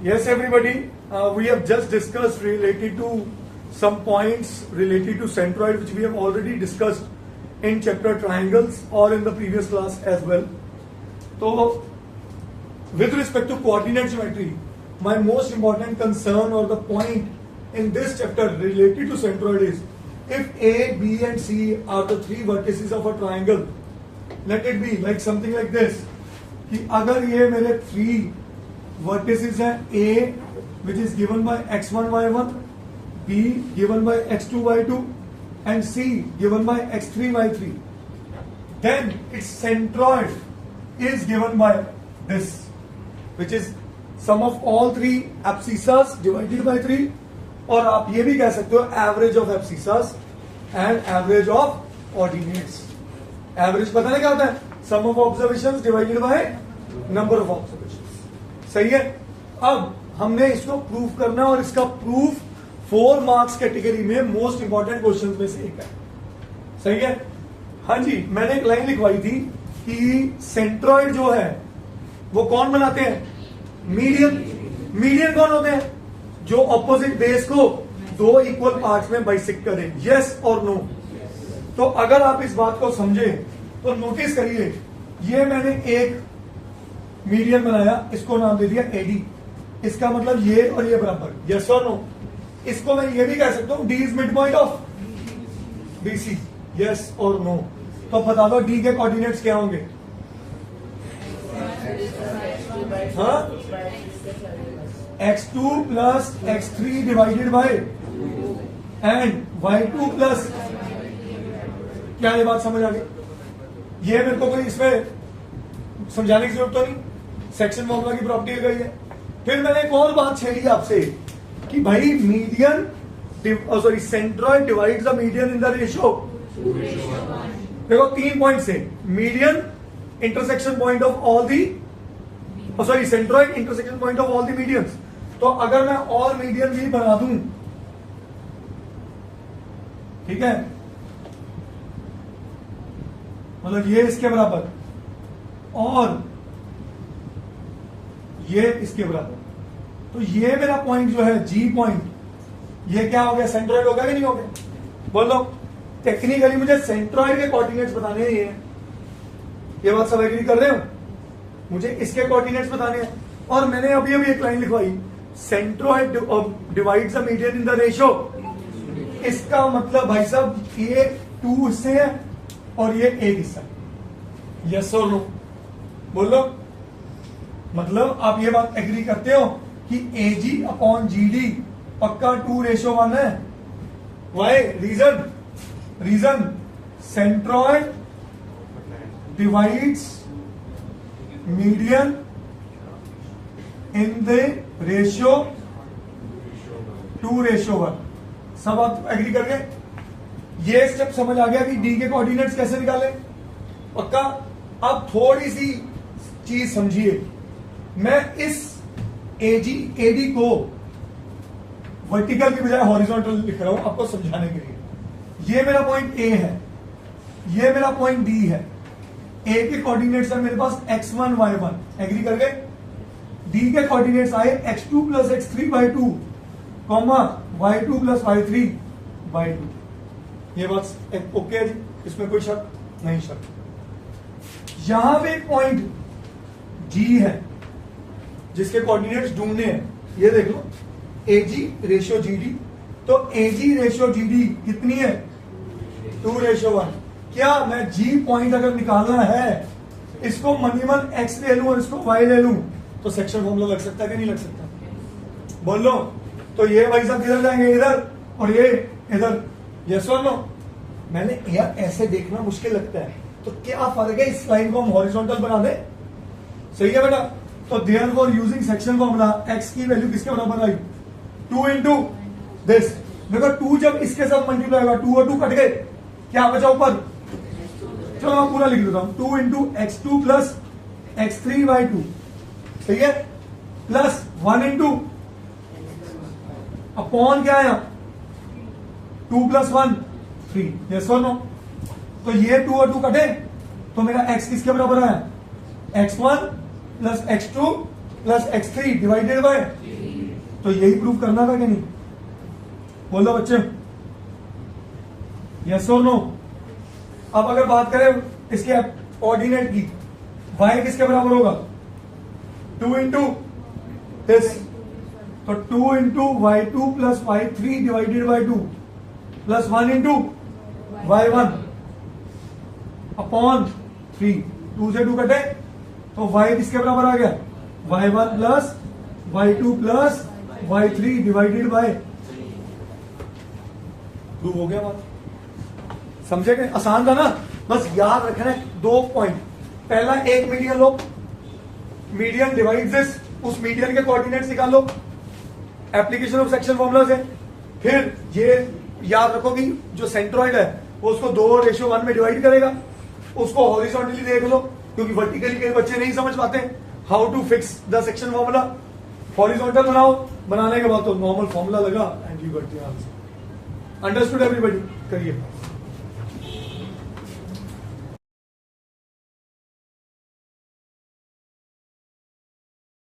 Yes, everybody. We have just discussed related to some points related to centroid, which we have already discussed in chapter triangles or in the previous class as well. So, with respect to coordinate geometry, my most important concern or the point in this chapter related to centroid is if A, B, and C are the three vertices of a triangle, let it be like something like this. कि अगर ये मेरे three vertices हैं A, which is given by x1 y1, B given by x2 y2, and C given by x3 y3, then its centroid is given by this, which is sum of all three abscissas divided by 3, और आप ये भी कह सकते हो average of abscissas and average of ordinates. Average पता नहीं क्या होता है? Sum of observations divided by number of observations. सही है. अब हमने इसको प्रूव करना और इसका प्रूफ 4 मार्क्स कैटेगरी में मोस्ट इंपॉर्टेंट क्वेश्चंस में से एक है. सही है. हाँ जी, मैंने एक लाइन लिखवाई थी कि सेंट्रॉइड जो है वो कौन बनाते हैं? मीडियन. मीडियन कौन होते हैं? जो ऑपोजिट बेस को दो इक्वल पार्ट्स में बाइसेक्ट करें. यस और नो. तो अगर आप इस बात को समझे तो नोटिस करिए, ये मैंने एक मीडियन बनाया, इसको नाम दे दिया एडी. इसका मतलब ये और ये बराबर. यस और नो. इसको मैं ये भी कह सकता हूं D is mid point of BC. Yes और नो. तो बता दो डी के कोऑर्डिनेट्स क्या होंगे? हाँ, x2 plus x3 divided by and y2 plus. क्या ये बात समझ आ गई? ये मेरे को कोई इसमें समझाने की जरूरत तो नहीं. सेक्शन फॉर्मूला की प्रॉपर्टी लगाई है. फिर मैंने एक और बात छेड़ी आपसे कि भाई median sorry centroid divides the median in the ratio. देखो 3 पॉइंट से median intersection point of all the sorry centroid intersection point of all the medians. तो अगर मैं और मीडियन भी बना दूं, ठीक है, मतलब ये इसके बराबर और ये इसके बराबर, तो ये मेरा पॉइंट जो है जी पॉइंट, ये क्या हो गया? सेंट्रॉइड हो गया कि नहीं हो गया? बोलो. टेक्निकली मुझे सेंट्रॉइड के कोऑर्डिनेट्स बताने हैं. ये बात सब एग्री कर रहे हो? मुझे इसके कोऑर्डिनेट्स बताने हैं. और मैंने अभी अभी एक लाइन लिखवाई, centroid divides the median in the ratio. इसका मतलब भाई साहब ये 2 हिस्से हैं और ये 1 हिस्सा. यस और नो. बोलो. मतलब आप ये बात एग्री करते हो कि AG अपॉन GD पक्का 2:1 है. Why? Reason centroid divides median in the ratio 2:1. सब आप एग्री कर गए? ये स्टेप समझ आ गया कि डी के कोऑर्डिनेट्स कैसे निकाले? पक्का. अब थोड़ी सी चीज समझिए. मैं इस एडी को वर्टिकल की बजाय हॉरिजॉन्टल लिख रहा हूं आपको समझाने के लिए. ये मेरा पॉइंट ए है, ये मेरा पॉइंट डी है. ए के कोऑर्डिनेट्स है मेरे पास x1 y1. एग्री कर गए? डी के कोऑर्डिनेट्स आए x2 plus x3 y2 comma y2 plus y3 y2. ये बात ओके है जी, इसमें कोई शक नहीं. शक. यहां पे एक पॉइंट G है जिसके कोऑर्डिनेट्स ढूंढने हैं. ये देख लो, AG रेशियो GD. तो AG रेशियो GD कितनी है? 2:1. क्या मैं G पॉइंट अगर निकालना है, इसको मनीमन X ले लूं और इसको Y ले लूं, तो सेक्शन फॉर्मूला लग सकता है कि नहीं लग सकता? बोल लो. तो ये भाई साहब किधर जाएंगे? इधर. और ये इधर. यस और नो. मैंने यार ऐसे देखना मुश्किल लगता है, तो क्या फर्क है इस लाइन को हम हॉरिजॉन्टल बना दे. सही है बेटा. तो therefore using section formula x की वैल्यू किसके बराबर आई? 2 इंटू दिस. देखो 2 जब इसके साथ मल्टीप्लाई होगा, 2 और 2 कट गए, क्या बचा ऊपर? चलो मैं पूरा लिख देता हूं. 2 into x2 plus x3 y2. सही है. प्लस 1 इंटू अपॉन क्या आया? 2 प्लस 1 3. यस और नो. तो ये 2 और 2 कटे, तो मेरा x किसके बराबर आया? x1 plus x2 plus x3 divided by, तो यही प्रूव करना था कि नहीं? बोलो बच्चे, यस और नो? अब अगर बात करें इसके ऑर्डिनेट की, y किसके बराबर होगा? 2 इंटू दिस, तो 2 into y2 plus y3 divided by 2 plus 1 into y1 upon 3, 2 से 2 कटे तो y किसके बराबर आ गया? y1 plus y2 plus y3 divided by, prove हो गया बात। समझे कि आसान था ना? बस याद रखना है 2 पॉइंट। पहला, एक median low, median divide this, उस मीडियन के कोऑर्डिनेट्स निकालो, एप्लीकेशन ऑफ सेक्शन फॉर्मूलाज है। फिर ये याद रखो कि जो सेंट्रॉइड है वो उसको 2:1 में डिवाइड करेगा, उसको हॉरिजॉन्टली देख लो, क्योंकि वर्टिकली कई बच्चे नहीं समझ पाते how to fix the section formula. Horizontal बनाओ, बनाने के बाद तो नॉर्मल फॉर्मूला लगा and you got the answer. Understood everybody? करिए।